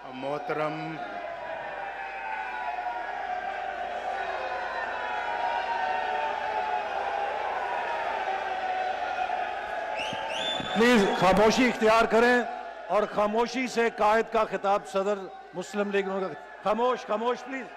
मोहतरम प्लीज खामोशी इख्तियार करें और खामोशी से कायद का खिताब सदर मुस्लिम लीग नून का। खामोश खामोश प्लीज।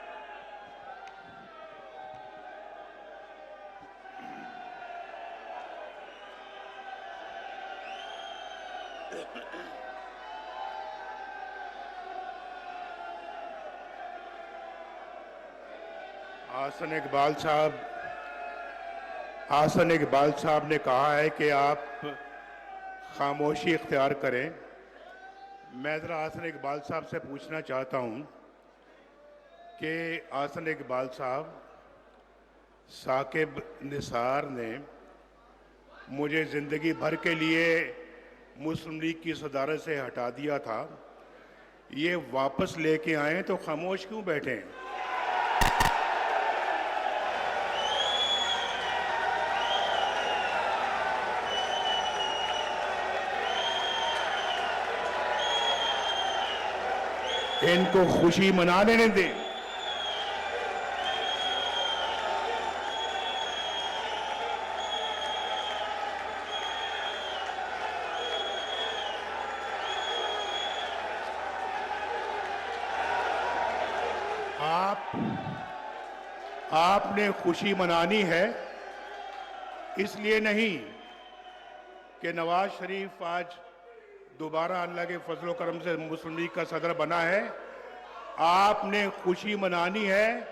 आसन इकबाल साहब ने कहा है कि आप खामोशी इख्तियार करें। मैं ज़रा आसन इकबाल साहब से पूछना चाहता हूं कि आसन इकबाल साहब, साकिब निसार ने मुझे ज़िंदगी भर के लिए मुस्लिम लीग की सदारत से हटा दिया था, ये वापस लेके आए तो खामोश क्यों बैठे हैं? इनको खुशी मना लेने दें। आपने खुशी मनानी है, इसलिए नहीं कि नवाज शरीफ आज दोबारा अल्लाह के फजल करम से मुस्लिम लीग का सदर बना है। आपने खुशी मनानी है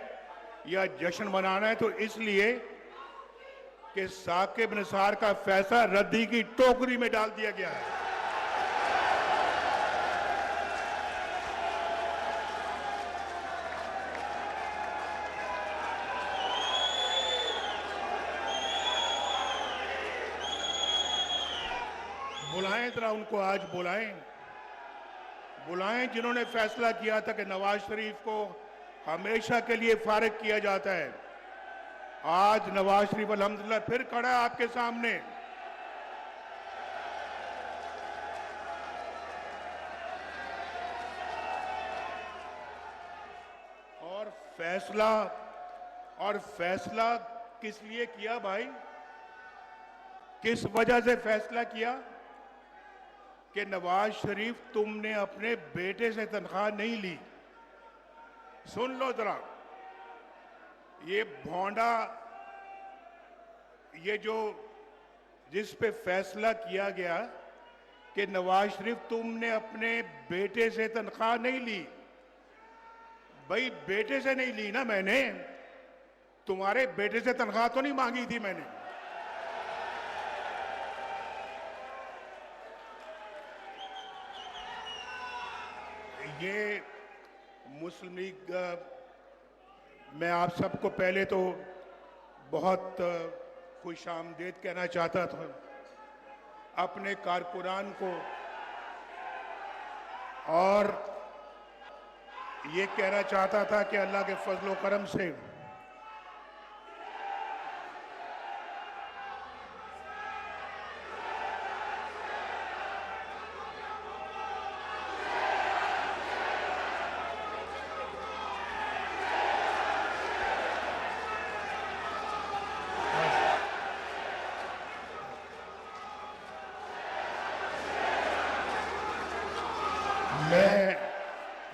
या जश्न मनाना है तो इसलिए कि साकिब निसार का फैसला रद्दी की टोकरी में डाल दिया गया है। बुलाएं जरा उनको, आज बुलाएं जिन्होंने फैसला किया था कि नवाज शरीफ को हमेशा के लिए फारिग किया जाता है। आज नवाज शरीफ अल्हम्दुलिल्लाह फिर खड़ा है आपके सामने। और फैसला किस लिए किया भाई? किस वजह से फैसला किया कि नवाज शरीफ, तुमने अपने बेटे से तनख्वाह नहीं ली। सुन लो जरा, ये भोंडा, ये जो जिस पे फैसला किया गया कि नवाज शरीफ तुमने अपने बेटे से तनख्वाह नहीं ली। भाई बेटे से नहीं ली ना मैंने, तुम्हारे बेटे से तनख्वाह तो नहीं मांगी थी मैंने। ये मुस्लिम लीग, मैं आप सबको पहले तो बहुत खुश आमदीद कहना चाहता था, अपने कारकुनान को, और ये कहना चाहता था कि अल्लाह के फजल करम से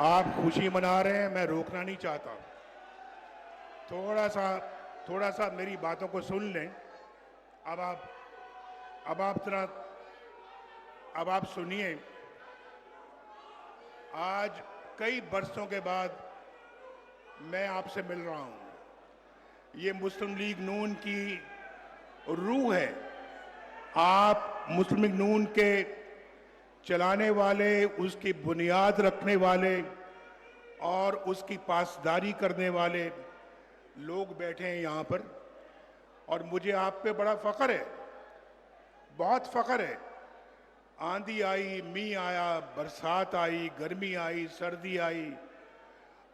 आप खुशी मना रहे हैं, मैं रोकना नहीं चाहता। थोड़ा सा मेरी बातों को सुन लें। अब आप सुनिए। आज कई बरसों के बाद मैं आपसे मिल रहा हूं। ये मुस्लिम लीग नून की रूह है। आप मुस्लिम लीग नून के चलाने वाले, उसकी बुनियाद रखने वाले और उसकी पासदारी करने वाले लोग बैठे हैं यहाँ पर, और मुझे आप पे बड़ा फख्र है, बहुत फख्र है। आंधी आई, मींह आया, बरसात आई, गर्मी आई, सर्दी आई,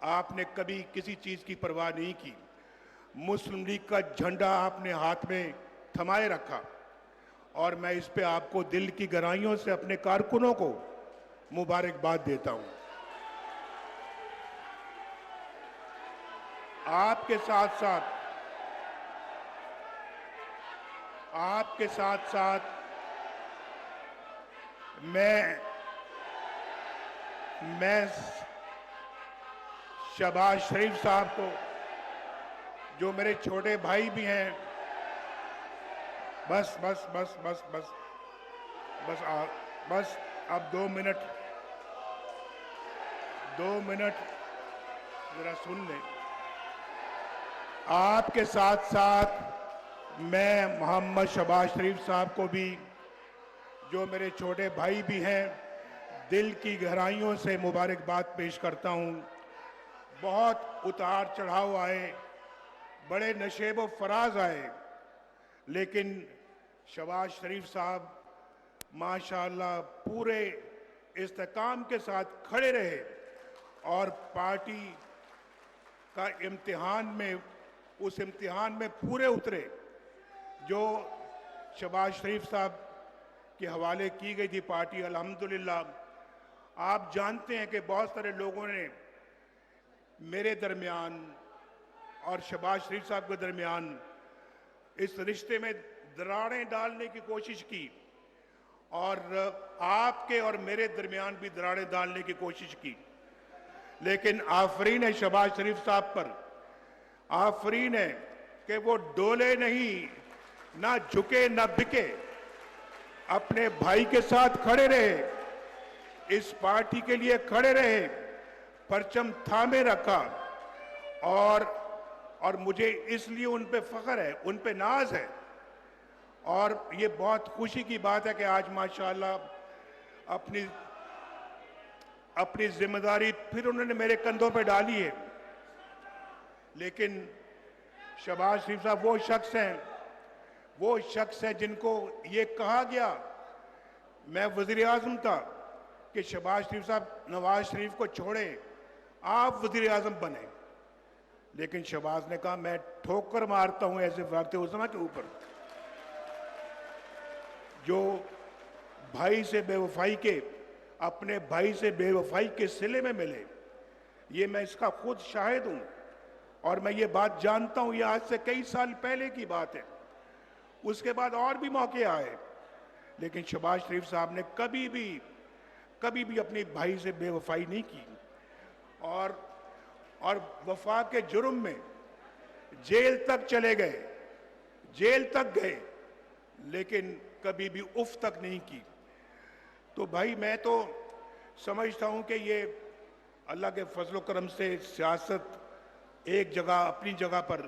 आपने कभी किसी चीज़ की परवाह नहीं की। मुस्लिम लीग का झंडा आपने हाथ में थमाए रखा, और मैं इस पे आपको दिल की गहराइयों से अपने कारकुनों को मुबारकबाद देता हूं। आपके साथ साथ मैं शहबाज शरीफ साहब को, जो मेरे छोटे भाई भी हैं, बस अब 2 मिनट जरा सुन लें। आपके साथ साथ मैं मोहम्मद शहबाज शरीफ साहब को भी, जो मेरे छोटे भाई भी हैं, दिल की गहराइयों से मुबारकबाद पेश करता हूं। बहुत उतार चढ़ाव आए, बड़े नशेब व फराज आए, लेकिन शहबाज शरीफ साहब माशाअल्लाह पूरे इस्तेकाम के साथ खड़े रहे और पार्टी का उस इम्तिहान में पूरे उतरे जो शहबाज शरीफ साहब के हवाले की गई थी पार्टी। अल्हम्दुलिल्लाह आप जानते हैं कि बहुत सारे लोगों ने मेरे दरमियान और शहबाज शरीफ साहब के दरमियान इस रिश्ते में दरारें डालने की कोशिश की और आपके और मेरे दरमियान भी दरारें डालने की कोशिश की, लेकिन आफरीन है शहबाज शरीफ साहब पर, आफरीन है कि वो डोले नहीं, ना झुके ना बिके, अपने भाई के साथ खड़े रहे, इस पार्टी के लिए खड़े रहे, परचम थामे रखा और मुझे इसलिए उन पे फख्र है, उन पे नाज है। और ये बहुत खुशी की बात है कि आज माशाअल्लाह अपनी जिम्मेदारी फिर उन्होंने मेरे कंधों पे डाली है। लेकिन शहबाज शरीफ साहब वो शख्स हैं जिनको ये कहा गया, मैं वज़ीर आज़म था, कि शहबाज शरीफ साहब नवाज शरीफ को छोड़े, आप वज़ीर आज़म बने, लेकिन शहबाज ने कहा मैं ठोकर मारता हूं ऐसे वाक़े उस्मा के ऊपर जो भाई से बेवफाई के, अपने भाई से बेवफाई के सिले में मिले। ये मैं इसका खुद शाहिद हूं और मैं ये बात जानता हूं, ये आज से कई साल पहले की बात है। उसके बाद और भी मौके आए, लेकिन शहबाज शरीफ साहब ने कभी भी अपने भाई से बेवफाई नहीं की और वफा के जुर्म में जेल तक चले गए, जेल तक गए, लेकिन कभी भी उफ तक नहीं की। तो भाई मैं तो समझता हूं कि ये अल्लाह के फजल करम से सियासत एक जगह अपनी जगह पर,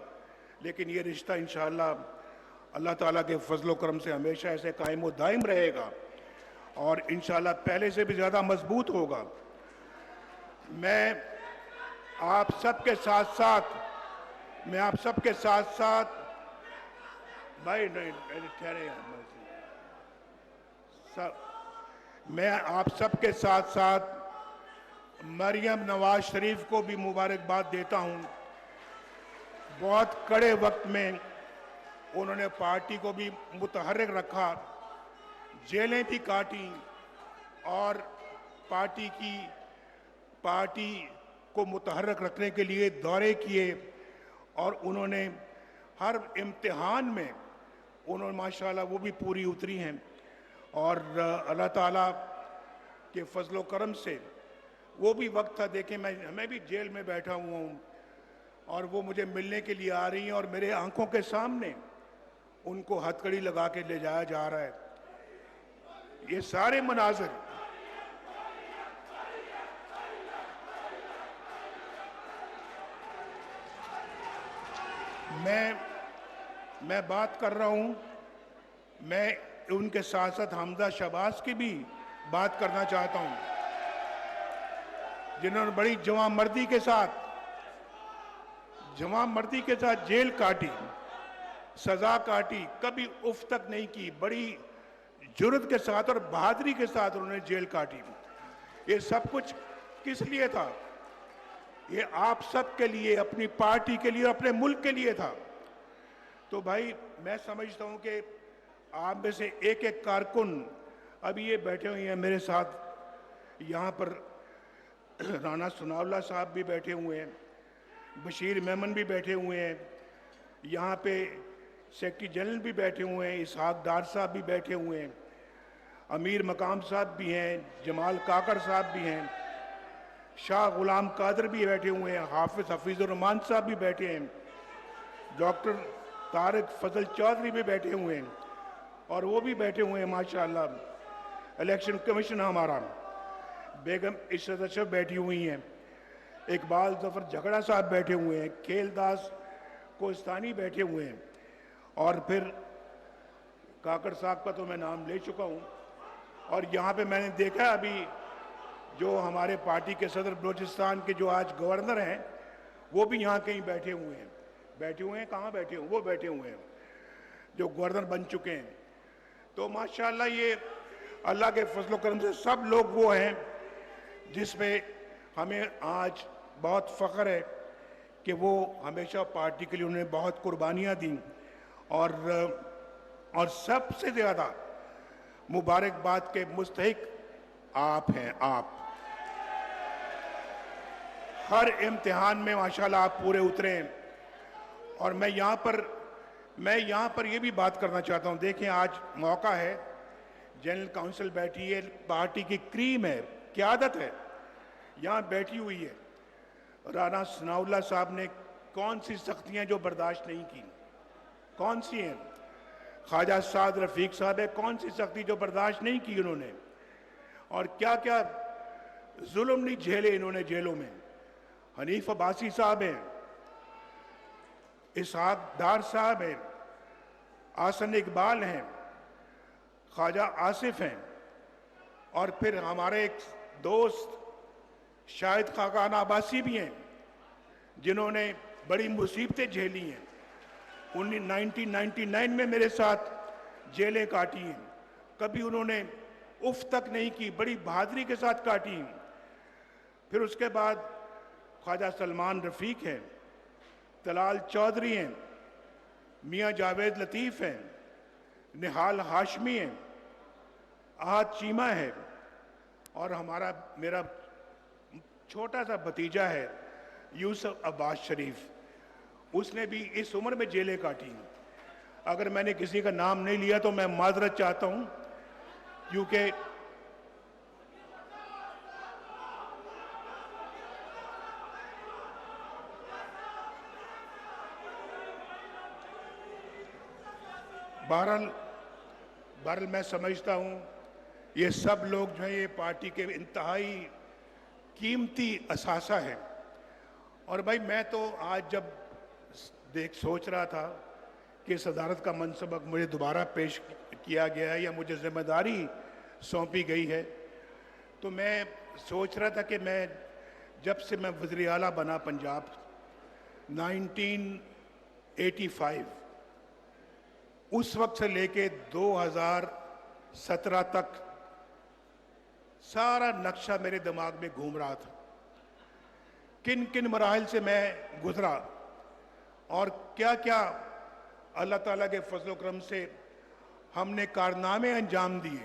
लेकिन ये रिश्ता इंशाअल्लाह अल्लाह ताला के फजल करम से हमेशा ऐसे कायम व दायम रहेगा और इंशाअल्लाह पहले से भी ज़्यादा मजबूत होगा। मैं आप सबके साथ भाई नहीं ठहरे, मैं आप सबके साथ मरियम नवाज शरीफ को भी मुबारकबाद देता हूं। बहुत कड़े वक्त में उन्होंने पार्टी को भी मुतहर्रिक रखा, जेलें भी काटी और पार्टी को मुतहर्रिक रखने के लिए दौरे किए और उन्होंने हर इम्तिहान में उन्होंने माशाल्लाह वो भी पूरी उतरी हैं और अल्लाह ताला के फजलो करम से वो भी वक्त था। देखें मैं भी जेल में बैठा हुआ हूँ और वो मुझे मिलने के लिए आ रही हैं और मेरे आंखों के सामने उनको हथकड़ी लगा के ले जाया जा रहा है। ये सारे मनाज़िर मैं बात कर रहा हूं, मैं उनके साथ साथ हमजा शहबाज की भी बात करना चाहता हूं, जिन्होंने बड़ी जवामर्दी के साथ जेल काटी, सजा काटी, कभी उफ तक नहीं की, बड़ी जुर्रत के साथ और बहादुरी के साथ उन्होंने जेल काटी। ये सब कुछ किस लिए था? ये आप सब के लिए, अपनी पार्टी के लिए, अपने मुल्क के लिए था। तो भाई मैं समझता हूं कि आप में से एक एक कारकुन अभी ये बैठे हुए हैं मेरे साथ, यहाँ पर राना सनाउल्लाह साहब भी बैठे हुए हैं, बशीर मेमन भी बैठे हुए हैं, यहाँ पे सेक्रेटरी जनरल भी बैठे हुए हैं, इसहाक डार साहब भी बैठे हुए हैं, अमीर मकाम साहब भी हैं, जमाल काकड़ साहब भी हैं, शाह गुलाम कादर भी बैठे हुए हैं, हाफिज हफीजुर रहमान साहब भी बैठे हैं, डॉक्टर तारिक फजल चौधरी भी बैठे हुए हैं और वो भी बैठे हुए हैं माशाल्लाह। इलेक्शन कमीशन हमारा, बेगम इशरत अशरफ बैठी हुई हैं, इकबाल जफर झगड़ा साहब बैठे हुए हैं, खेलदास कोस्तानी बैठे हुए हैं और फिर काकड़ साहब का तो मैं नाम ले चुका हूँ। और यहाँ पे मैंने देखा अभी जो हमारे पार्टी के सदर बलूचिस्तान के जो आज गवर्नर हैं वो भी यहाँ कहीं बैठे हुए हैं। कहाँ बैठे हुए? वो बैठे हुए हैं जो गवर्नर बन चुके हैं। तो माशाल्लाह ये अल्लाह के फजल करम से सब लोग वो हैं जिसमें हमें आज बहुत फ़ख्र है कि वो हमेशा पार्टी के लिए उन्होंने बहुत कुर्बानियाँ दी और सबसे ज़्यादा मुबारकबाद के मुस्तहिक आप हैं। आप हर इम्तिहान में माशाल्लाह आप पूरे उतरे हैं। और मैं यहाँ पर ये भी बात करना चाहता हूँ, देखें आज मौका है, जनरल काउंसिल बैठी है, पार्टी की क्रीम है, क़यादत है, यहाँ बैठी हुई है। राना सनाउल्लाह साहब ने कौन सी सख्तियाँ जो बर्दाश्त नहीं की, कौन सी हैं? ख्वाजा साद रफ़ीक साहब है, कौन सी सख्ती जो बर्दाश्त नहीं की उन्होंने, और क्या क्या जुल्म नहीं झेले इन्होंने जेलों में। हनीफ अब्बासी साहब हैं, इसहाक डार साहब हैं, आसन इकबाल हैं, ख्वाजा आसिफ हैं, और फिर हमारे एक दोस्त शाहिद खाकान अब्बासी भी हैं जिन्होंने बड़ी मुसीबतें झेली हैं। 1999 में मेरे साथ जेलें काटी हैं, कभी उन्होंने उफ तक नहीं की, बड़ी बहादुरी के साथ काटी हैं। फिर उसके बाद ख्वाजा सलमान रफ़ीक हैं, तलाल चौधरी हैं, मियाँ जावेद लतीफ़ हैं, निहाल हाशमी हैं, आहद चीमा है, और मेरा छोटा सा भतीजा है यूसुफ अब्बास शरीफ, उसने भी इस उम्र में जेलें काटी। अगर मैंने किसी का नाम नहीं लिया तो मैं माजरत चाहता हूं, क्योंकि बहरहाल मैं समझता हूं ये सब लोग जो है ये पार्टी के इंतहाई कीमती असासा है। और भाई मैं तो आज जब सोच रहा था कि सदारत का मनसब मुझे दोबारा पेश किया गया है या मुझे जिम्मेदारी सौंपी गई है, तो मैं सोच रहा था कि मैं जब से मैं वज़ीर आला बना पंजाब 1985, उस वक्त से लेके 2017 तक सारा नक्शा मेरे दिमाग में घूम रहा था, किन किन मराहिल से मैं गुजरा और क्या क्या अल्लाह ताला के फजल करम से हमने कारनामे अंजाम दिए,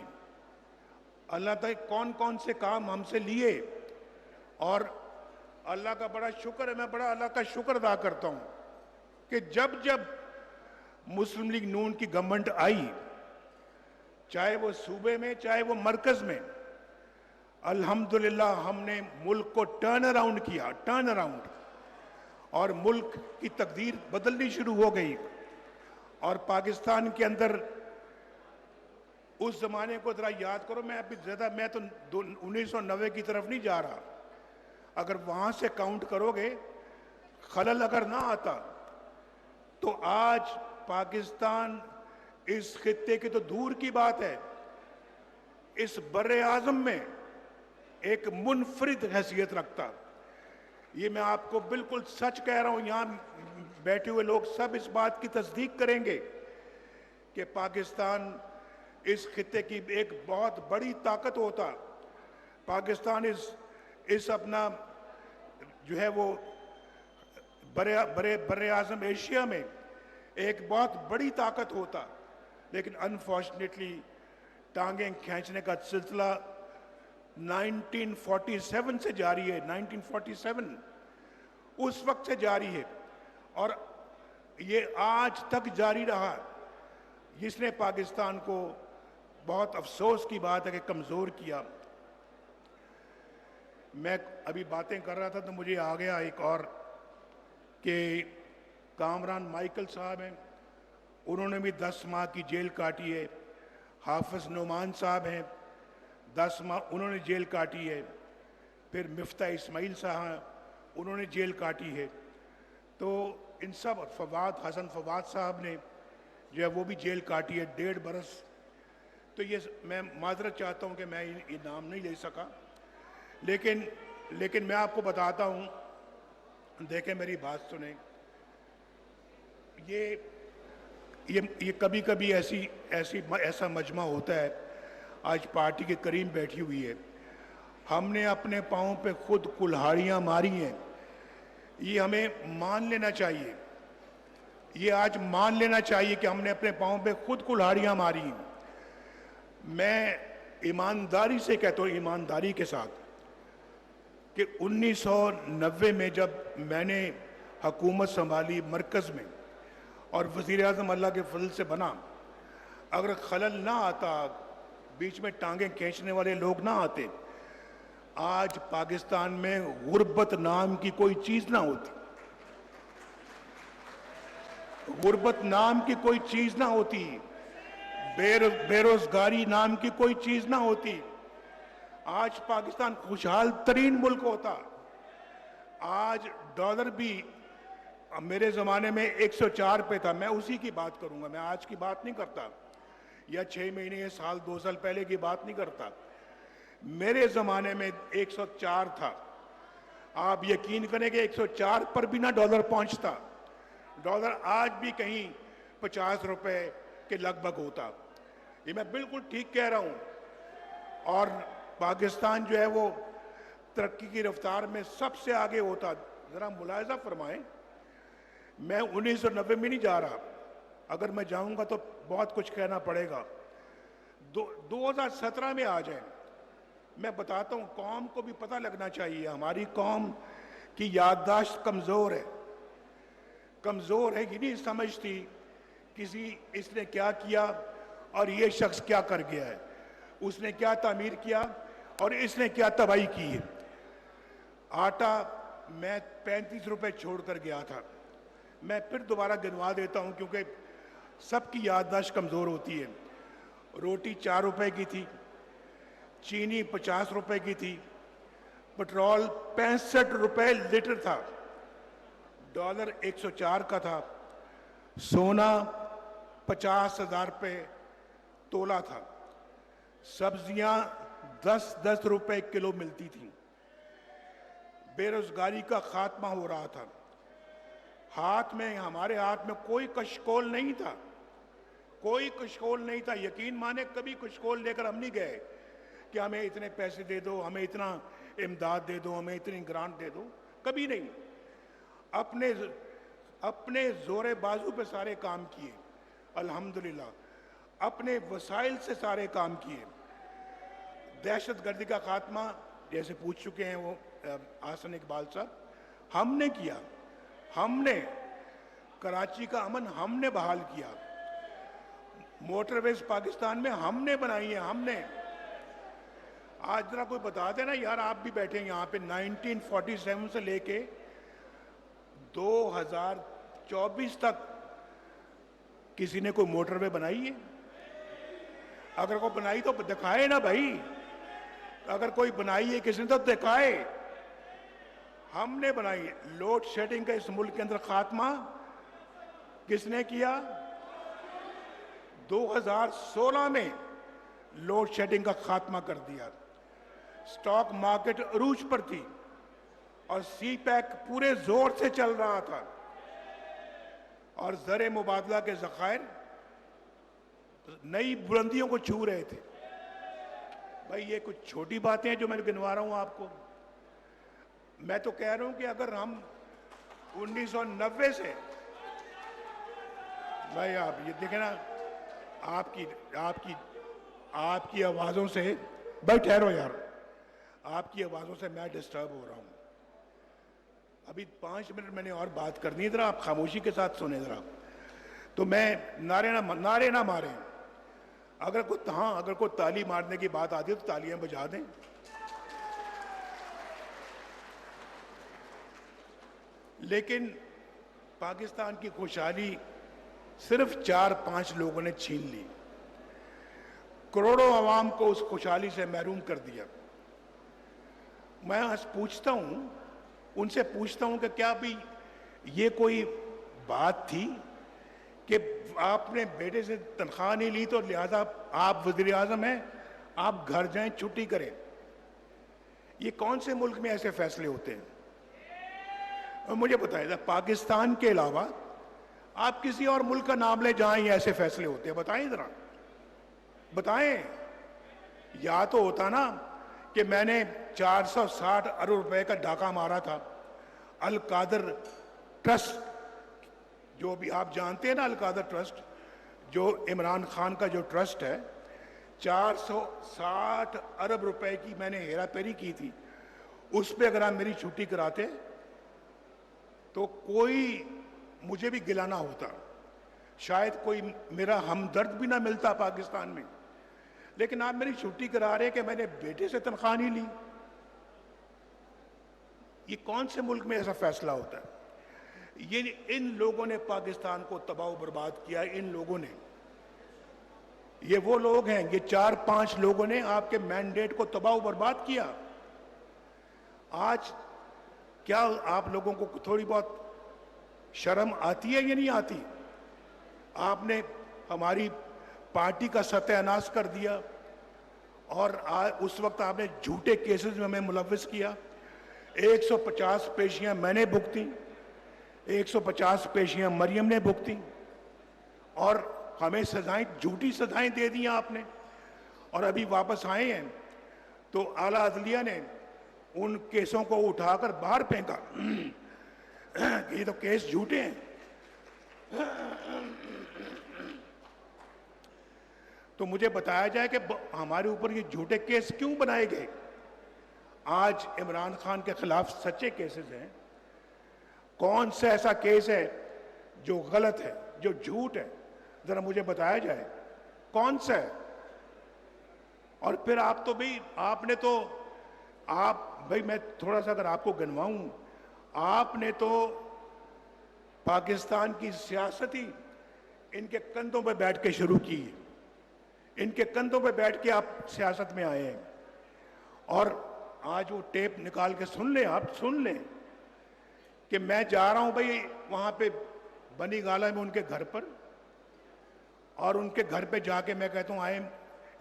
अल्लाह ताला कौन कौन से काम हमसे लिए। और अल्लाह का बड़ा शुक्र है, मैं बड़ा अल्लाह का शुक्र अदा करता हूँ कि जब जब मुस्लिम लीग नून की गवर्नमेंट आई, चाहे वो सूबे में चाहे वो मरकज में, अल्हम्दुलिल्लाह हमने मुल्क को टर्न अराउंड किया, टर्न अराउंड, और मुल्क की तकदीर बदलनी शुरू हो गई। और पाकिस्तान के अंदर उस जमाने को जरा याद करो, मैं तो 1990 की तरफ नहीं जा रहा, अगर वहां से काउंट करोगे खलल अगर ना आता तो आज पाकिस्तान इस खित्ते की तो दूर की बात है, इस बर्रे आज़म में एक मुनफरिद हैसियत रखता। ये मैं आपको बिल्कुल सच कह रहा हूं, यहां बैठे हुए लोग सब इस बात की तस्दीक करेंगे कि पाकिस्तान इस खित्ते की एक बहुत बड़ी ताकत होता। पाकिस्तान इस अपना जो है वो बर्रे आज़म एशिया में एक बहुत बड़ी ताकत होता, लेकिन अनफॉर्चुनेटली टांगें खींचने का सिलसिला 1947 से जारी है। 1947 اس وقت سے جاری ہے اور یہ آج تک جاری رہا، جس نے پاکستان کو بہت افسوس کی بات ہے کہ کمزور کیا۔ میں ابھی باتیں کر رہا تھا تو مجھے آ گیا ایک اور کہ کامران مائیکل صاحب ہیں، انہوں نے بھی 10 ماہ کی جیل کاٹی ہے۔ حافظ نعمان صاحب ہیں، 10 ماہ انہوں نے جیل کاٹی ہے۔ پھر مفتاح اسماعیل صاحب انہوں نے جیل کاٹی ہے۔ تو ان سب حسن فواد صاحب نے جو ہے وہ بھی جیل کاٹی ہے 1.5 برس۔ تو یہ میں معذرت چاہتا ہوں کہ میں یہ نام نہیں لے سکا، لیکن میں آپ کو بتاتا ہوں، دیکھیں میری بات سنیں، یہ کبھی کبھی ایسا مجمع ہوتا ہے، آج پارٹی کے کریم بیٹھی ہوئی ہے، ہم نے اپنے پاؤں پہ خود کلہاڑیاں ماری ہیں، یہ ہمیں مان لینا چاہیے، یہ آج مان لینا چاہیے کہ ہم نے اپنے پاؤں پہ خود کلہاڑیاں ماری ہیں۔ میں ایمانداری سے کہتا ہوں، ایمانداری کے ساتھ، کہ 1990 میں جب میں نے حکومت سنبھالی مرکز میں اور وزیر اعظم اللہ کے فضل سے بنا، اگر خلل نہ آتا، بیچ میں ٹانگیں کھینچنے والے لوگ نہ آتے، آج پاکستان میں غربت نام کی کوئی چیز نہ ہوتی، غربت نام کی کوئی چیز نہ ہوتی، بے روزگاری نام کی کوئی چیز نہ ہوتی، آج پاکستان خوشحال ترین ملک ہوتا۔ آج ڈالر بھی میرے زمانے میں 104 پہ تھا، میں اسی کی بات کروں گا، میں آج کی بات نہیں کرتا، یا 6 مہینے یا سال 2 سال پہلے کی بات نہیں کرتا، میرے زمانے میں 104 تھا۔ آپ یقین کریں کہ 104 پر بھی نہ ڈالر پہنچتا، ڈالر آج بھی کہیں 50 روپے کے لگ بھگ ہوتا۔ یہ میں بالکل ٹھیک کہہ رہا ہوں، اور پاکستان جو ہے وہ ترقی کی رفتار میں سب سے آگے ہوتا۔ ذرا ملاحظہ فرمائیں، میں 1990 میں نہیں جا رہا، اگر میں جاؤں گا تو بہت کچھ کہنا پڑے گا۔ 2017 میں آ جائیں، میں بتاتا ہوں، قوم کو بھی پتہ لگنا چاہیے، ہماری قوم کی یادداشت کمزور ہے، یہ نہیں سمجھتی اس نے کیا کیا اور یہ شخص کیا کر گیا ہے، اس نے کیا تعمیر کیا اور اس نے کیا تباہی کی ہے۔ آٹا میں 35 روپے چھوڑ کر گیا تھا، میں پھر دوبارہ گنوا دیتا ہوں کیونکہ سب کی یادداشت کمزور ہوتی ہے۔ روٹی 4 روپے کی تھی، چینی 50 روپے کی تھی، پٹرول 65 روپے لیٹر تھا، ڈالر 104 کا تھا، سونا 50,000 روپے تولا تھا، سبزیاں 10 روپے کلو ملتی تھیں، بے روزگاری کا خاتمہ ہو رہا تھا، ہمارے ہاتھ میں کوئی کشکول نہیں تھا، یقین مانے کبھی کشکول لے کر ہم نہیں گئے کہ ہمیں اتنے پیسے دے دو، ہمیں اتنا امداد دے دو، ہمیں اتنی گرانٹ دے دو، کبھی نہیں۔ اپنے زور بازو پہ سارے کام کیے، الحمدللہ، اپنے وسائل سے سارے کام کیے۔ دہشت گردی کا خاتمہ جیسے پوچھ چکے ہیں وہ حسن اقبال صاحب، ہم نے کیا، ہم نے کراچی کا امن ہم نے بحال کیا، موٹر ویز پاکستان میں ہم نے بنائی ہیں، ہم نے۔ آج ذرا کوئی بتا دے نا یار، آپ بھی بیٹھے ہیں یہاں پہ، 1947 سے لے کے 2024 تک کسی نے کوئی موٹر وے بنائی ہے؟ اگر کوئی بنائی تو دکھائے نا بھائی، اگر کوئی بنائی ہے کسی نے تو دکھائے۔ ہم نے بنائی۔ لوڈ شیڈنگ کا اس ملک کے اندر خاتمہ کس نے کیا؟ 2016 میں لوڈ شیڈنگ کا خاتمہ کر دیا۔ سٹاک مارکیٹ عروج پر تھی اور سی پیک پورے زور سے چل رہا تھا اور زر مبادلہ کے ذخائر نئی بلندیوں کو چھو رہے تھے۔ بھائی یہ کچھ چھوٹی باتیں ہیں جو میں گنوا رہا ہوں آپ کو؟ میں تو کہہ رہا ہوں کہ اگر ہم 1990 سے، بھائی آپ یہ دیکھیں نا، آپ کی آوازوں سے، بھائی ٹھہرو یار، آپ کی آوازوں سے میں ڈسٹرب ہو رہا ہوں۔ ابھی 5 منٹ میں نے اور بات کرنی ہے, ذرا آپ خاموشی کے ساتھ سنیں ذرا. تو میں نعرے نہ ماریں. اگر کوئی تالی مارنے کی بات آتی ہے تو تالیاں بجا دیں. لیکن پاکستان کی خوشحالی صرف 4-5 لوگوں نے چھین لی, کروڑوں عوام کو اس خوشحالی سے محروم کر دیا. میں پوچھتا ہوں, ان سے پوچھتا ہوں کہ کیا بھی یہ کوئی بات تھی کہ آپ نے بیٹے سے تنخواہ نہیں لی تو لہذا آپ وزیر اعظم ہیں, آپ گھر جائیں چھٹی کریں؟ یہ کون سے ملک میں ایسے فیصلے ہوتے ہیں؟ اور مجھے بتائیں, پاکستان کے علاوہ آپ کسی اور ملک کا نام لیں جہاں یہ ایسے فیصلے ہوتے ہیں؟ بتائیں ذرا, بتائیں. یا تو ہوتا نا کہ میں نے 460 ارب روپے کا ڈاکہ مارا تھا القادر ٹرسٹ, جو بھی آپ جانتے ہیں نا, القادر ٹرسٹ جو عمران خان کا جو ٹرسٹ ہے, 460 ارب روپے کی میں نے ہیرا پھیری کی تھی. اس پہ اگر آپ میری چھٹی کراتے تو کوئی مجھے بھی گلہ نہ ہوتا, شاید کوئی میرا ہمدرد بھی نہ ملتا پاکستان میں. لیکن آپ میری چھٹی کرا رہے کہ میں نے بیٹے سے تنخواہ نہیں لی. یہ کون سے ملک میں ایسا فیصلہ ہوتا ہے؟ یہ ان لوگوں نے پاکستان کو تباہ و برباد کیا. ان لوگوں نے, یہ وہ لوگ ہیں, یہ 4-5 لوگوں نے آپ کے مینڈیٹ کو تباہ و برباد کیا. آج کیا آپ لوگوں کو تھوڑی بہت شرم آتی ہے یا نہیں آتی؟ آپ نے ہماری پارٹی کا ستیہ ناش کر دیا, اور اس وقت آپ نے جھوٹے کیسز میں ہمیں ملوث کیا. 150 پیشیاں میں نے بھگتی, 150 پیشیاں مریم نے بھگتی, اور ہمیں سزائیں, جھوٹی سزائیں دے دی آپ نے. اور ابھی واپس آئے ہیں تو اعلیٰ عدلیہ نے ان کیسوں کو اٹھا کر باہر پھینکا. یہ تو کیس جھوٹے ہیں. تو مجھے بتایا جائے کہ ہمارے اوپر یہ جھوٹے کیس کیوں بنائے گئے؟ آج عمران خان کے خلاف سچے کیسز ہیں. کون سا ایسا کیس ہے جو غلط ہے, جو جھوٹ ہے؟ ذرا مجھے بتایا جائے کون سا ہے. اور پھر آپ تو میں تھوڑا سا اگر آپ کو گنواؤں, آپ نے تو پاکستان کی سیاست ہی ان کے کندھوں پہ بیٹھ کے شروع کی. ان کے کندھوں پہ بیٹھ کے آپ سیاست میں آئے ہیں. اور آج وہ ٹیپ نکال کے سن لیں, آپ سن لیں کہ میں جا رہا ہوں بھائی وہاں پہ بنی گالہ میں ان کے گھر پر, اور ان کے گھر پہ جا کے میں کہتا ہوں آئے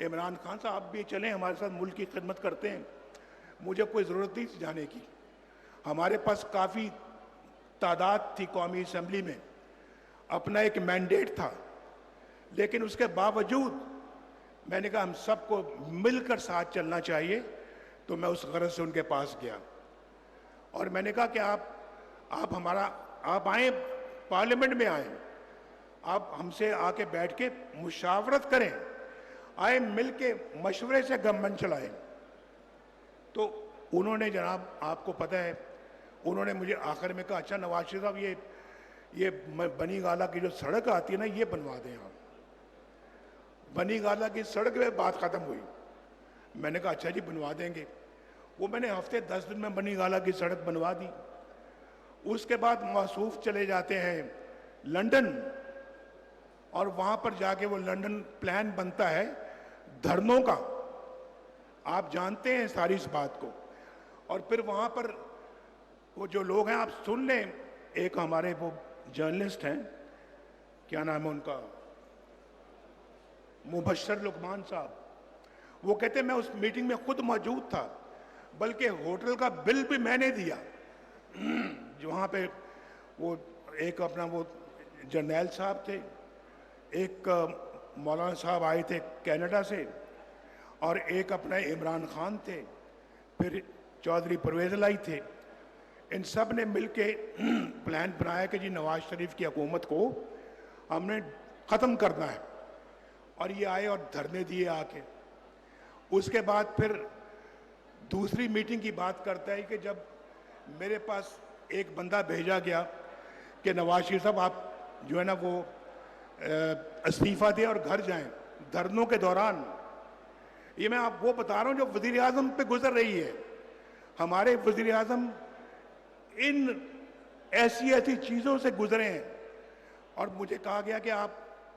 عمران خان صاحب آپ بھی چلیں ہمارے ساتھ, ملک کی خدمت کرتے ہیں. مجھے کوئی ضرورت نہیں جانے کی, ہمارے پاس کافی تعداد تھی قومی اسمبلی میں, اپنا ایک مینڈیٹ تھا. لیکن اس کے باوجود میں نے کہا ہم سب کو مل کر ساتھ چلنا چاہیے. تو میں اس غرض سے ان کے پاس گیا, اور میں نے کہا کہ آپ آئیں, پارلیمنٹ میں آئیں, آپ ہم سے آ کے بیٹھ کے مشاورت کریں, آئے مل کے مشورے سے گورنمنٹ چلائیں. تو انہوں نے, جناب آپ کو پتہ ہے, انہوں نے مجھے آخر میں کہا اچھا نواز شریف صاحب یہ بنی گالہ کی جو سڑک آتی ہے نا یہ بنوا دیں آپ. بنی گالہ کی سڑک پہ بات ختم ہوئی. میں نے کہا اچھا جی بنوا دیں گے. وہ میں نے ہفتے 10 دن میں بنی گالہ کی سڑک بنوا دی. اس کے بعد موصوف چلے جاتے ہیں لنڈن, اور وہاں پر جا کے وہ لنڈن پلان بنتا ہے دھرنوں کا. آپ جانتے ہیں ساری اس بات کو. اور پھر وہاں پر وہ جو لوگ ہیں آپ سن لیں, ایک ہمارے وہ جرنلسٹ ہیں, کیا نام ہے ان کا, مبشر لقمان صاحب, وہ کہتے ہیں میں اس میٹنگ میں خود موجود تھا, بلکہ ہوٹل کا بل بھی میں نے دیا. جو وہاں پہ وہ ایک اپنا وہ جرنیل صاحب تھے, ایک مولانا صاحب آئے تھے کینیڈا سے, اور ایک اپنا عمران خان تھے, پھر چودھری پرویز الہی تھے. ان سب نے مل کے پلان بنایا کہ جی نواز شریف کی حکومت کو ہم نے ختم کرنا ہے. اور یہ آئے اور دھرنے دیے آ کے. اس کے بعد پھر دوسری میٹنگ کی بات کرتا ہے کہ جب میرے پاس ایک بندہ بھیجا گیا کہ نواز شریف صاحب آپ جو ہے نا وہ استعفیٰ دیں اور گھر جائیں دھرنوں کے دوران. یہ میں آپ وہ بتا رہا ہوں جو وزیر اعظم پہ گزر رہی ہے. ہمارے وزیر اعظم ان ایسی چیزوں سے گزرے ہیں اور مجھے کہا گیا کہ آپ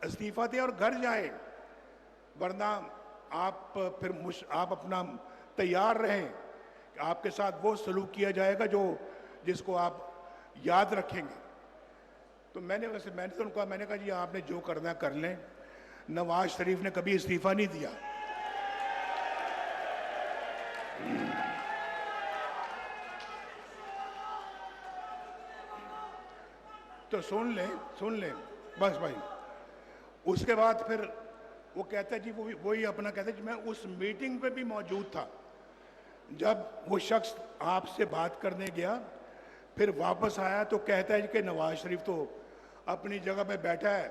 استعفیٰ دیں اور گھر جائیں ورنہ آپ اپنا تیار رہیں کہ آپ کے ساتھ وہ سلوک کیا جائے گا جس کو آپ یاد رکھیں گے. تو میں نے تو ان کو میں نے کہا جی آپ نے جو کرنا کر لیں. نواز شریف نے کبھی استعفیٰ نہیں دیا. تو سن لیں بس بھائی. اس کے بعد پھر وہ کہتا ہے جی وہی اپنا کہتا ہے جی میں اس میٹنگ پہ بھی موجود تھا جب وہ شخص آپ سے بات کرنے گیا پھر واپس آیا تو کہتا ہے کہ نواز شریف تو اپنی جگہ پہ بیٹھا ہے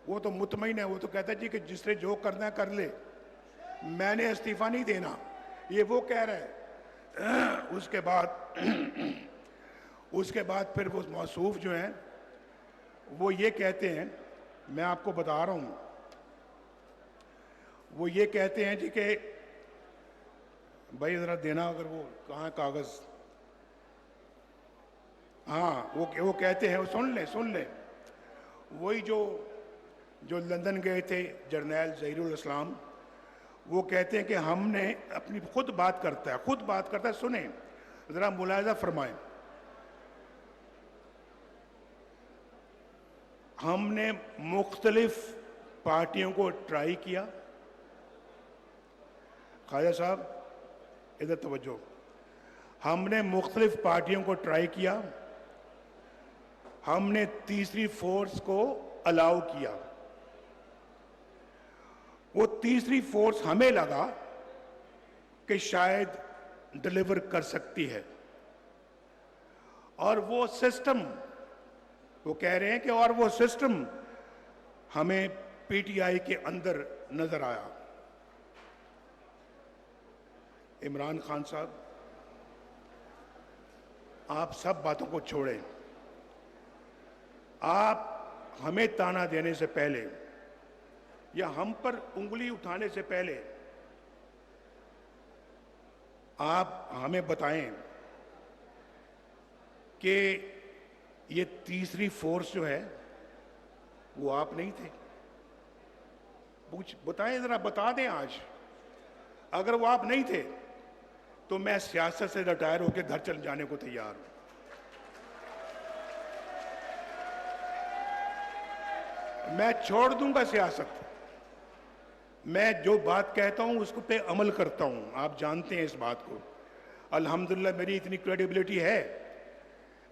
وہ تو مطمئن ہے. وہ تو کہتا ہے جی کہ جس نے جو کرنا ہے کر لے میں نے استعفیٰ نہیں دینا. یہ وہ کہہ رہا ہے. اس کے بعد پھر وہ موصوف جو ہیں وہ یہ کہتے ہیں میں آپ کو بتا رہا ہوں وہ یہ کہتے ہیں جی کہ بھائی ذرا دینا اگر وہ کہاں کاغذ. ہاں وہ کہتے ہیں وہ سن لیں وہی جو لندن گئے تھے جرنیل ظہیر الاسلام وہ کہتے ہیں کہ ہم نے اپنی خود بات کرتا ہے. سنیں ذرا ملاحظہ فرمائیں. ہم نے مختلف پارٹیوں کو ٹرائی کیا. خواجہ صاحب ادھر توجہ. ہم نے مختلف پارٹیوں کو ٹرائی کیا. ہم نے تیسری فورس کو الاؤ کیا. وہ تیسری فورس ہمیں لگا کہ شاید ڈلیور کر سکتی ہے اور وہ سسٹم وہ کہہ رہے ہیں کہ اور وہ سسٹم ہمیں پی ٹی آئی کے اندر نظر آیا. عمران خان صاحب آپ سب باتوں کو چھوڑیں. آپ ہمیں تانا دینے سے پہلے یا ہم پر انگلی اٹھانے سے پہلے آپ ہمیں بتائیں کہ یہ تیسری فورس جو ہے وہ آپ نہیں تھے. بتائیں ذرا بتا دیں. آج اگر وہ آپ نہیں تھے تو میں سیاست سے ریٹائر ہو کے گھر چل جانے کو تیار ہوں. میں چھوڑ دوں گا سیاست. میں جو بات کہتا ہوں اس پہ عمل کرتا ہوں. آپ جانتے ہیں اس بات کو. الحمدللہ میری اتنی کریڈیبلٹی ہے.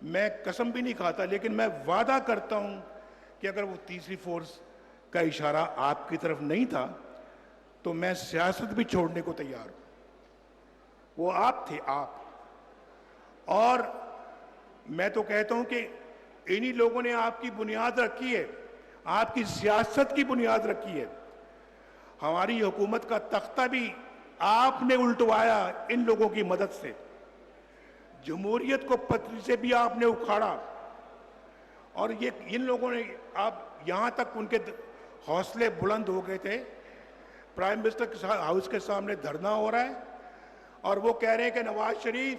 میں قسم بھی نہیں کھاتا لیکن میں وعدہ کرتا ہوں کہ اگر وہ تیسری فورس کا اشارہ آپ کی طرف نہیں تھا تو میں سیاست بھی چھوڑنے کو تیار ہوں. وہ آپ تھے آپ. اور میں تو کہتا ہوں کہ انہی لوگوں نے آپ کی بنیاد رکھی ہے. آپ کی سیاست کی بنیاد رکھی ہے. ہماری حکومت کا تختہ بھی آپ نے الٹوایا ان لوگوں کی مدد سے. جمہوریت کو پتری سے بھی آپ نے اکھاڑا. اور یہ ان لوگوں نے آپ یہاں تک ان کے حوصلے بلند ہو گئے تھے. پرائم منسٹر ہاؤس کے سامنے دھرنا ہو رہا ہے اور وہ کہہ رہے ہیں کہ نواز شریف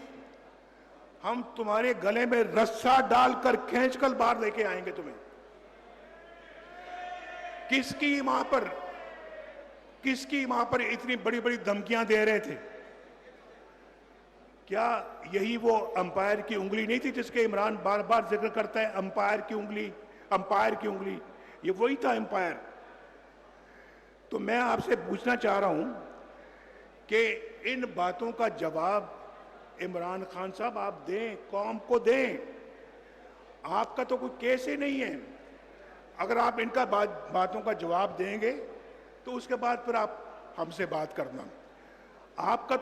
ہم تمہارے گلے میں رسا ڈال کر کھینچ کر باہر لے کے آئیں گے تمہیں. کس کی ماں پر اتنی بڑی بڑی دھمکیاں دے رہے تھے؟ کیا یہی وہ امپائر کی انگلی نہیں تھی جس کے عمران بار بار ذکر کرتا ہے؟ امپائر کی انگلی. یہ وہی تھا امپائر. تو میں آپ سے پوچھنا چاہ رہا ہوں کہ ان باتوں کا جواب عمران خان صاحب آپ دیں, قوم کو دیں. آپ کا تو کوئی کیس ہی نہیں ہے. اگر آپ ان کا باتوں کا جواب دیں گے تو اس کے بعد پھر آپ ہم سے بات کرنا. آپ کے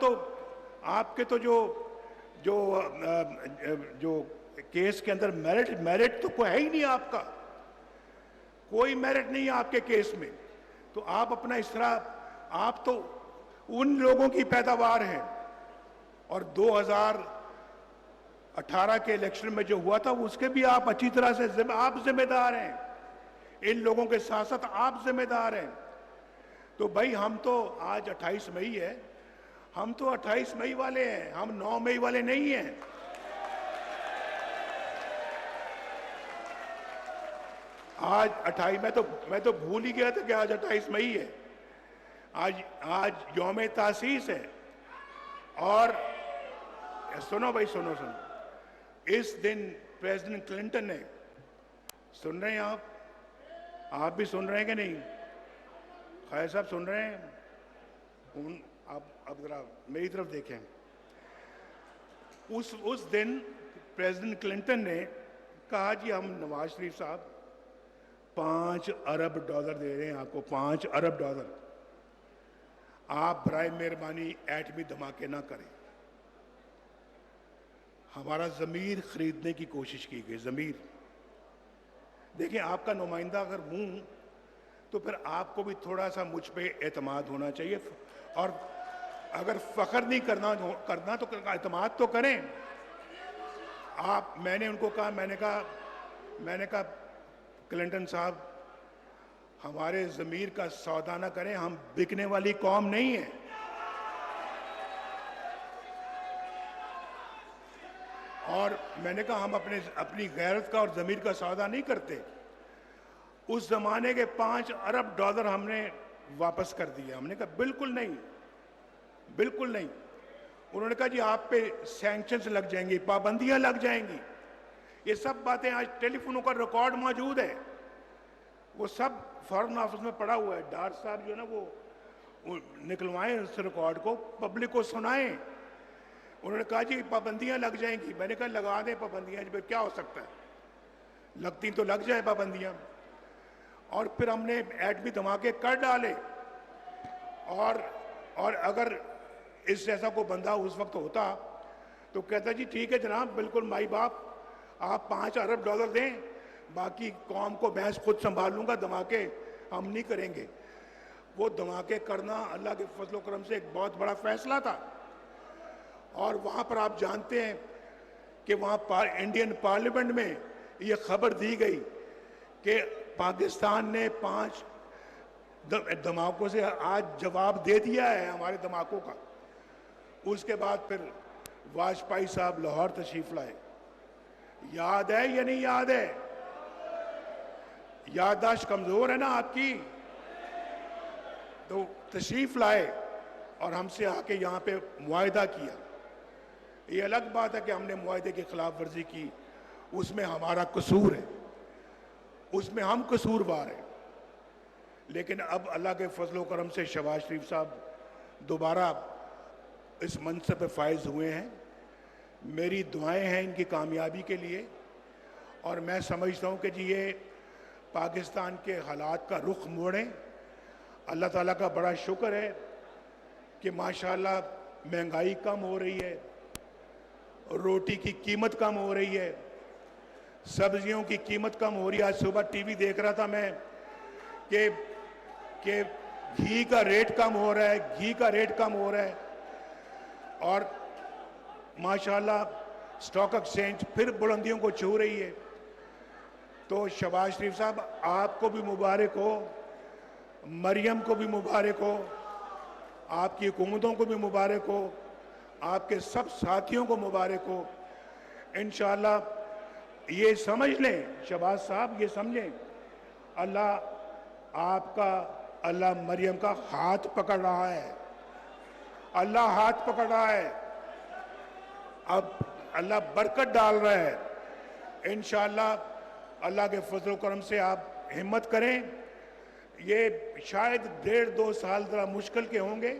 تو جو کیس کے اندر میرٹ تو کوئی ہے ہی نہیں. آپ کا کوئی میرٹ نہیں ہے آپ کے کیس میں. تو آپ اپنا اس طرح آپ تو ان لوگوں کی پیداوار ہیں. اور 18 के इलेक्शन में जो हुआ था उसके भी आप अच्छी तरह से आप जिम्मेदार हैं, इन लोगों के साथ साथ आप जिम्मेदार हैं। तो भाई हम तो आज 28 मई है, हम तो 28 मई वाले हैं, हम 9 मई वाले नहीं हैं। आज 28 मैं तो भूल ही गया था कि आज 28 मई है। आज यौम तासीस है। और सुनो भाई, सुनो, इस दिन प्रेसिडेंट क्लिंटन ने, सुन रहे हैं आप भी सुन रहे हैं कि नहीं? खैर साहब सुन रहे हैं? आप जरा मेरी तरफ देखें। उस दिन प्रेसिडेंट क्लिंटन ने कहा जी हम नवाज शरीफ साहब $5 अरब दे रहे हैं आपको, $5 अरब। आप बराए मेहरबानी एटमी धमाके ना करें। हमारा ज़मीर खरीदने की कोशिश की गई, ज़मीर। देखिए, आपका नुमाइंदा अगर हूं तो फिर आपको भी थोड़ा सा मुझ पे एतमाद होना चाहिए, और अगर फख्र नहीं करना तो एतमाद तो करें। मैंने उनको कहा, मैंने कहा क्लिंटन साहब हमारे ज़मीर का सौदा ना करें, हम बिकने वाली कौम नहीं है। और मैंने कहा हम अपनी गैरत का और ज़मीर का सौदा नहीं करते। उस जमाने के $5 अरब हमने वापस कर दिए। हमने कहा बिल्कुल नहीं, बिल्कुल नहीं। उन्होंने कहा जी आप पे सैंक्शंस लग जाएंगी, पाबंदियां लग जाएंगी। ये सब बातें आज टेलीफोनों का रिकॉर्ड मौजूद है, वो सब फॉरेन ऑफिस में पड़ा हुआ है। डार साहब जो है ना वो निकलवाएं उस रिकॉर्ड को, पब्लिक को सुनाएं। उन्होंने कहा जी पाबंदियां लग जाएंगी। मैंने कहा लगा दें पाबंदियां, जी क्या हो सकता है, लगती तो लग जाए पाबंदियां। और फिर हमने एटमी धमाके कर डाले। और अगर इस जैसा कोई बंदा उस वक्त होता तो कहता जी ठीक है जनाब, बिल्कुल माई बाप, आप $5 अरब दें, बाकी कौम को मैं खुद संभाल लूंगा, धमाके हम नहीं करेंगे। वो धमाके करना अल्लाह के फजल करम से एक बहुत बड़ा फैसला था। और वहाँ पर आप जानते हैं कि वहाँ इंडियन पार्लियामेंट में ये खबर दी गई कि पाकिस्तान ने 5 धमाकों से आज जवाब दे दिया है हमारे धमाकों का। उसके बाद फिर वाजपेयी साहब लाहौर तशरीफ लाए। याद है या नहीं याद है? याददाश्त कमजोर है ना आपकी? तो तशरीफ लाए और हमसे आके यहाँ पे मुआहदा किया। ये अलग बात है कि हमने मुआहदे की खिलाफ वर्जी की, उसमें हमारा कसूर है, उसमें हम कसूरवार हैं। लेकिन अब अल्लाह के फजल करम से शहबाज शरीफ साहब दोबारा इस मनसब पे फायज हुए हैं। मेरी दुआएं हैं इनकी कामयाबी के लिए। और मैं समझता हूँ कि जी ये पाकिस्तान के हालात का रुख मोड़ें। अल्लाह ताला का बड़ा शुक्र है कि माशाल्लाह महंगाई कम हो रही है, रोटी की कीमत कम हो रही है, सब्जियों की कीमत कम हो रही है। आज सुबह टीवी देख रहा था मैं कि घी का रेट कम हो रहा है, घी का रेट कम हो रहा है। और माशाल्लाह स्टॉक एक्सचेंज फिर बुलंदियों को छू रही है। तो शहबाज शरीफ साहब आपको भी मुबारक हो, मरियम को भी मुबारक हो, आपकी हुकूमतों को भी मुबारक हो, आपके सब साथियों को मुबारक हो। इंशाअल्लाह ये समझ लें शहबाज साहब, ये समझें अल्लाह आपका, अल्लाह मरियम का हाथ पकड़ रहा है, अल्लाह हाथ पकड़ रहा है। अब अल्लाह बरकत डाल रहा है। इंशाअल्लाह अल्लाह के फजल करम से आप हिम्मत करें। ये शायद 1.5-2 साल ज़रा मुश्किल के होंगे।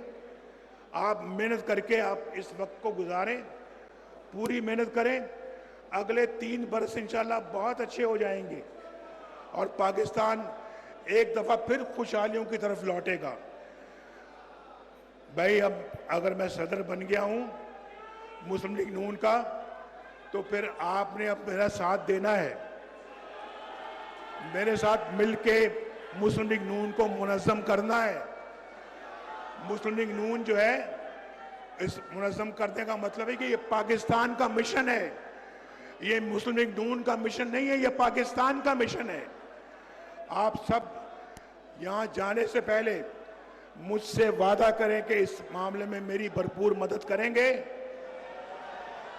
आप मेहनत करके आप इस वक्त को गुजारें, पूरी मेहनत करें। अगले 3 बरस इंशाअल्लाह बहुत अच्छे हो जाएंगे और पाकिस्तान एक दफ़ा फिर खुशहालियों की तरफ लौटेगा। भाई अब अगर मैं सदर बन गया हूँ मुस्लिम लीग नून का, तो फिर आपने अब मेरा साथ देना है। मेरे साथ मिलके मुस्लिम लीग नून को मुनज़्ज़म करना है। मुस्लिम लीग नून जो है, इस मुनज़्ज़म करने का मतलब है कि ये पाकिस्तान का मिशन है, ये मुस्लिम लीग नून का मिशन नहीं है, ये पाकिस्तान का मिशन है। आप सब यहां जाने से पहले मुझसे वादा करें कि इस मामले में मेरी भरपूर मदद करेंगे।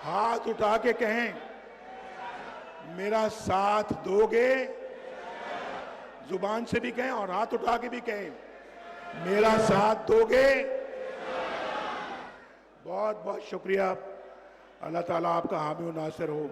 हाथ उठा के कहें मेरा साथ दोगे, जुबान से भी कहें और हाथ उठा के भी कहें मेरा साथ दोगे। बहुत बहुत शुक्रिया। अल्लाह ताला आपका हामी और नासिर हो।